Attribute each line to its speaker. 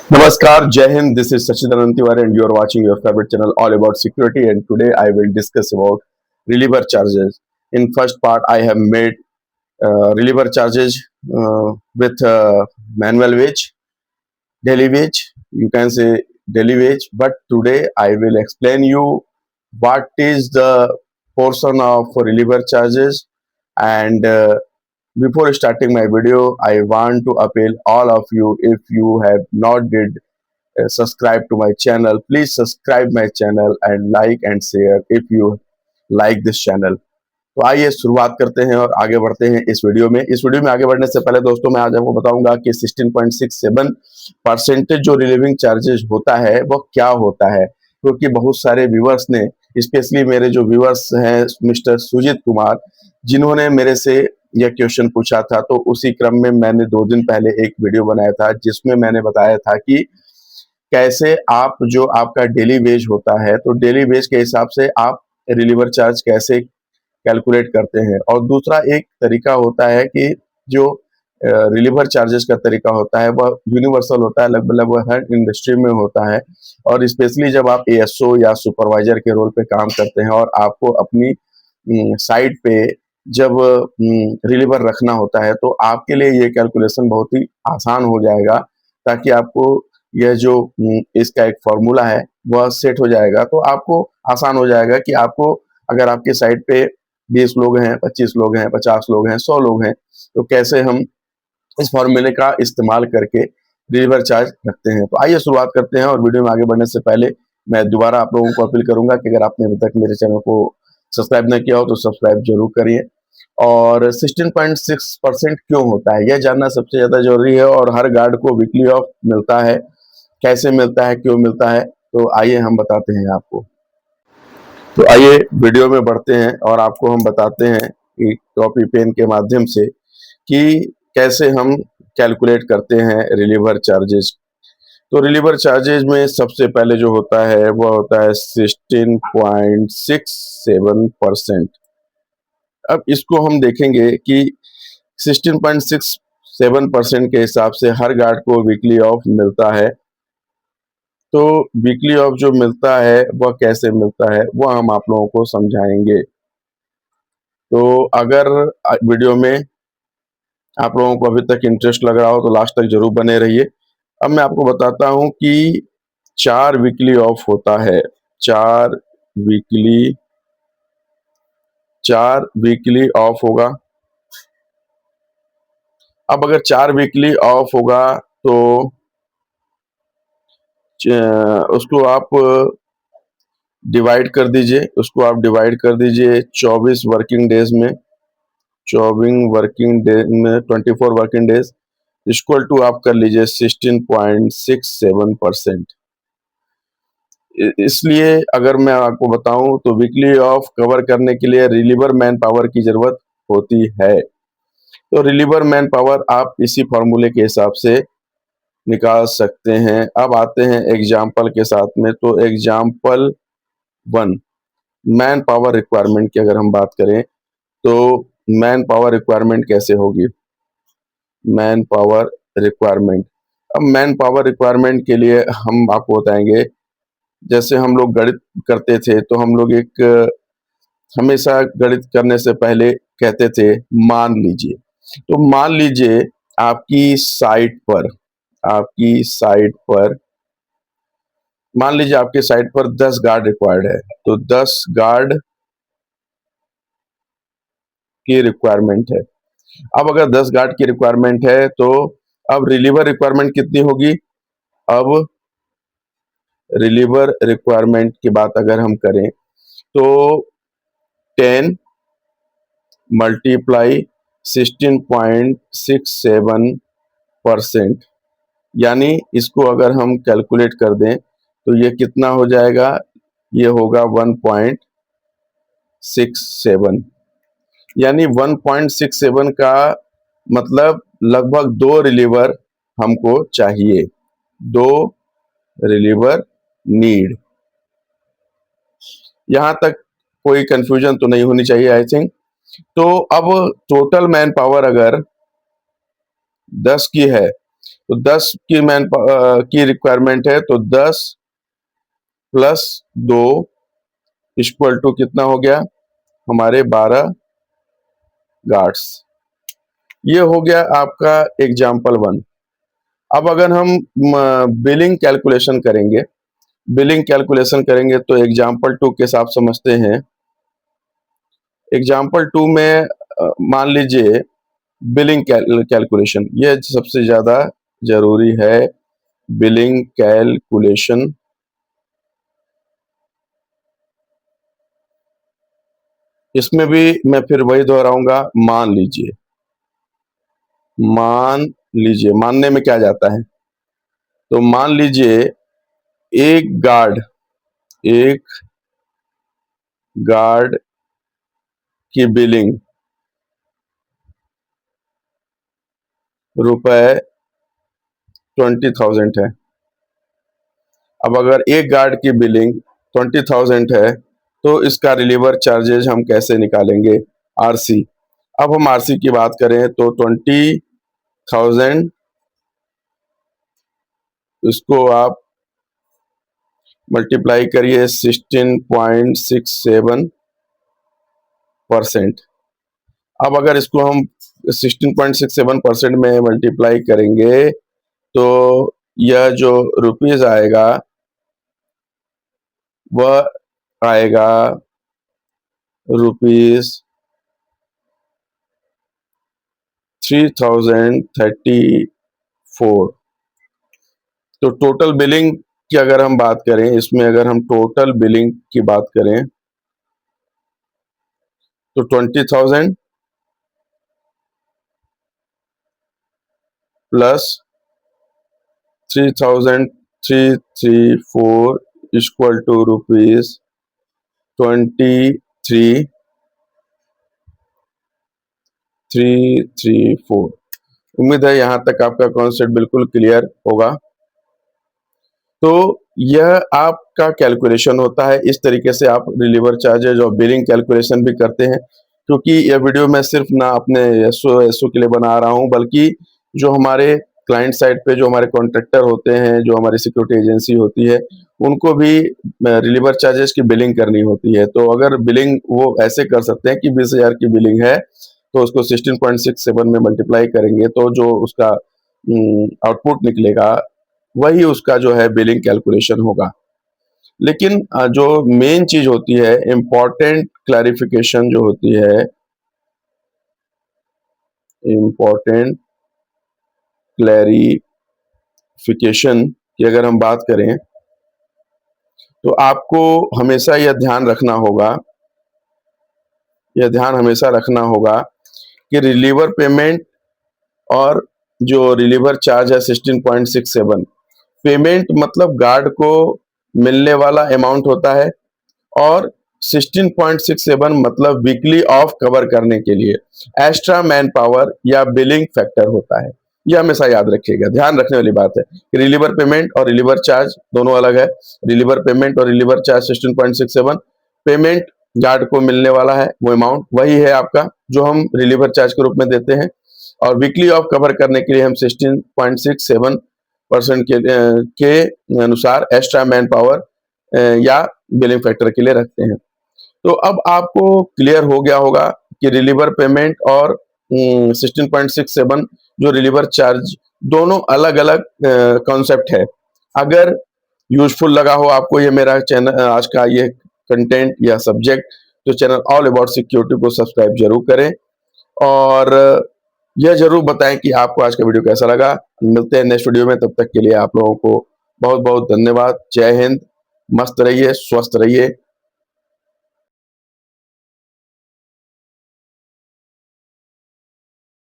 Speaker 1: Namaskar, Jai Hind. This is Sachidanand Tiwari, and you are watching your favorite channel all about security. And today I will discuss about reliever charges. In first part, I have made reliever charges with manual wage, daily wage. You can say daily wage. But today I will explain you what is the portion of reliever charges. And before starting my video, I want to appeal all of you, if you have not did subscribe to my channel, please subscribe my channel and like and share if you like this channel. तो आइए शुरुआत करते हैं और आगे बढ़ते हैं इस वीडियो में आगे बढ़ने से पहले दोस्तों मैं आज आपको बताऊंगा कि 16.67% जो रिलीविंग चार्जेस होता है वो क्या होता है, क्योंकि बहुत सारे व्यूअर्स ने, स्पेशली मेरे जो व्यूअर्स हैं मिस्टर सुजीत कुमार, जिन्होंने मेरे से यह क्वेश्चन पूछा था, तो उसी क्रम में मैंने 2 दिन पहले एक वीडियो बनाया था जिसमें मैंने बताया था कि कैसे आप जो आपका डेली वेज होता है, तो डेली वेज के हिसाब से आप रिलीवर चार्ज कैसे कैलकुलेट करते हैं। और दूसरा एक तरीका होता है कि जो रिलीवर चार्जेस का तरीका होता है वह यूनिवर्सल होता है, लगभग हर इंडस्ट्री में होता है। और स्पेशली जब आप एएसओ या सुपरवाइजर के रोल पे काम करते हैं और आपको अपनी साइट पे जब रिलीवर रखना होता है, तो आपके लिए ये कैलकुलेशन बहुत ही आसान हो जाएगा, ताकि आपको यह जो इसका एक फॉर्मूला है वह सेट हो जाएगा। तो आपको आसान हो जाएगा कि आपको, अगर आपके साइट पे 20 लोग हैं, 25 लोग हैं, 50 लोग हैं, 100 लोग हैं, तो कैसे हम इस फॉर्मूले का इस्तेमाल करके डिलीवर चार्ज रखते हैं। तो आइए शुरुआत करते हैं। और वीडियो में आगे बढ़ने से पहले मैं दोबारा आप लोगों को अपील करूंगा कि अगर आपने अभी तक मेरे चैनल को सब्सक्राइब न किया हो तो सब्सक्राइब जरूर करिए। और 16.6% क्यों होता है, यह जानना सबसे ज्यादा जरूरी है। और हर गार्ड को वीकली ऑफ मिलता है, कैसे मिलता है, क्यों मिलता है, तो आइए हम बताते हैं आपको। तो आइए वीडियो में बढ़ते हैं और आपको हम बताते हैं कि कॉपी पेन के माध्यम से कि कैसे हम कैलकुलेट करते हैं रिलीवर चार्जेस। तो रिलीवर चार्जेस में सबसे पहले जो होता है वह होता है 16.67%। अब इसको हम देखेंगे कि 16.67% के हिसाब से हर गार्ड को वीकली ऑफ मिलता है। तो वीकली ऑफ जो मिलता है वह कैसे मिलता है वह हम आप लोगों को समझाएंगे। तो अगर वीडियो में आप लोगों को अभी तक इंटरेस्ट लग रहा हो तो लास्ट तक जरूर बने रहिए। अब मैं आपको बताता हूं कि 4 वीकली ऑफ होता है। 4 वीकली 4 वीकली ऑफ होगा। अब अगर 4 वीकली ऑफ होगा तो उसको आप डिवाइड कर दीजिए 24 वर्किंग डेज में। 24 वर्किंग डेज इक्वल टू आप कर लीजिए 16.67%। इसलिए अगर मैं आपको बताऊं तो वीकली ऑफ कवर करने के लिए रिलीवर मैन पावर की जरूरत होती है। तो रिलीवर मैन पावर आप इसी फॉर्मूले के हिसाब से निकाल सकते हैं। अब आते हैं एग्जाम्पल के साथ में। तो एग्जाम्पल 1, मैन पावर रिक्वायरमेंट की अगर हम बात करें तो मैन पावर रिक्वायरमेंट कैसे होगी। मैन पावर रिक्वायरमेंट, अब मैन पावर रिक्वायरमेंट के लिए हम आपको बताएंगे। जैसे हम लोग गणित करते थे तो हम लोग एक हमेशा गणित करने से पहले कहते थे मान लीजिए। तो मान लीजिए आपकी साइट पर मान लीजिए आपके साइट पर 10 गार्ड रिक्वायर्ड है। तो 10 गार्ड की रिक्वायरमेंट है। अब अगर 10 गार्ड की रिक्वायरमेंट है तो अब रिलीवर रिक्वायरमेंट कितनी होगी। अब रिलीवर रिक्वायरमेंट की बात अगर हम करें तो 10 मल्टीप्लाई 16.67%, यानी इसको अगर हम कैलकुलेट कर दें तो ये कितना हो जाएगा, ये होगा 1.67। यानी 1.67 का मतलब लगभग 2 रिलीवर हमको चाहिए, 2 रिलीवर नीड। यहां तक कोई कंफ्यूजन तो नहीं होनी चाहिए आई थिंक। तो अब टोटल मैन पावर अगर 10 की है तो 10 की रिक्वायरमेंट है, तो 10 प्लस 2 इक्वल टू कितना हो गया हमारे 12 गार्ड्स। ये हो गया आपका एग्जाम्पल 1। अब अगर हम बिलिंग कैलकुलेशन करेंगे, तो एग्जाम्पल 2 के साथ समझते हैं। एग्जाम्पल 2 में मान लीजिए बिलिंग कैलकुलेशन, ये सबसे ज्यादा जरूरी है। बिलिंग कैलकुलेशन, इसमें भी मैं फिर वही दोहराऊंगा, मान लीजिए मानने में क्या जाता है। तो मान लीजिए एक गार्ड की बिलिंग रुपए 20,000 है। अब अगर एक गार्ड की बिलिंग 20,000 है, तो इसका रिलीवर चार्जेज हम कैसे निकालेंगे, आरसी। अब हम आरसी की बात करें तो 20,000, इसको आप मल्टीप्लाई करिए 16.67%। अब अगर इसको हम 16.67% में मल्टीप्लाई करेंगे तो यह जो रुपीज आएगा वह आएगा रुपीज 3034। तो टोटल बिलिंग की अगर हम बात करें, इसमें अगर हम टोटल बिलिंग की बात करें तो 20,000 प्लस 3,334 इक्वल टू रुपीज 23,334। उम्मीद है यहाँ तक आपका कॉन्सेप्ट बिल्कुल क्लियर होगा। तो यह आपका कैलकुलेशन होता है। इस तरीके से आप रिलीवर चार्जेज और बिलिंग कैलकुलेशन भी करते हैं। क्योंकि यह वीडियो मैं सिर्फ ना अपने एसओ के लिए बना रहा हूं, बल्कि जो हमारे क्लाइंट साइड पे जो हमारे कॉन्ट्रैक्टर होते हैं, जो हमारी सिक्योरिटी एजेंसी होती है, उनको भी रिलीवर चार्जेस की बिलिंग करनी होती है। तो अगर बिलिंग वो ऐसे कर सकते हैं कि 20,000 की बिलिंग है तो उसको 16.67 में मल्टीप्लाई करेंगे तो जो उसका आउटपुट निकलेगा वही उसका जो है बिलिंग कैलकुलेशन होगा। लेकिन जो मेन चीज होती है, इंपॉर्टेंट क्लैरिफिकेशन जो होती है, इंपॉर्टेंट क्लैरिफिकेशन की अगर हम बात करें तो आपको हमेशा यह ध्यान हमेशा रखना होगा कि रिलीवर पेमेंट और जो रिलीवर चार्ज है 16.67, पेमेंट मतलब गार्ड को मिलने वाला अमाउंट होता है, और 16.67 मतलब वीकली ऑफ कवर करने के लिए एक्स्ट्रा मैन पावर या बिलिंग फैक्टर होता है। यह हमेशा याद रखिएगा, ध्यान रखने वाली बात है कि रिलीवर पेमेंट और रिलीवर चार्ज दोनों अलग है। रिलीवर पेमेंट और रिलीवर चार्ज 16.67, पेमेंट गार्ड को मिलने वाला है वो अमाउंट वही है आपका जो हम रिलीवर चार्ज के रूप में देते हैं, और वीकली ऑफ कवर करने के लिए हम 16.67% के अनुसार एक्स्ट्रा मैन पावर या बिलिंग फैक्टर के लिए रखते हैं। तो अब आपको क्लियर हो गया होगा कि रिलीवर पेमेंट और 16.67 जो रिलीवर चार्ज, दोनों अलग अलग कॉन्सेप्ट है। अगर यूजफुल लगा हो आपको ये मेरा चैनल, आज का ये कंटेंट या सब्जेक्ट, तो चैनल ऑल अबाउट सिक्योरिटी को सब्सक्राइब जरूर करें और यह जरूर बताएं कि आपको आज का वीडियो कैसा लगा। मिलते हैं नेक्स्ट वीडियो में, तब तक के लिए आप लोगों को बहुत बहुत धन्यवाद। जय हिंद, मस्त रहिए, स्वस्थ रहिए।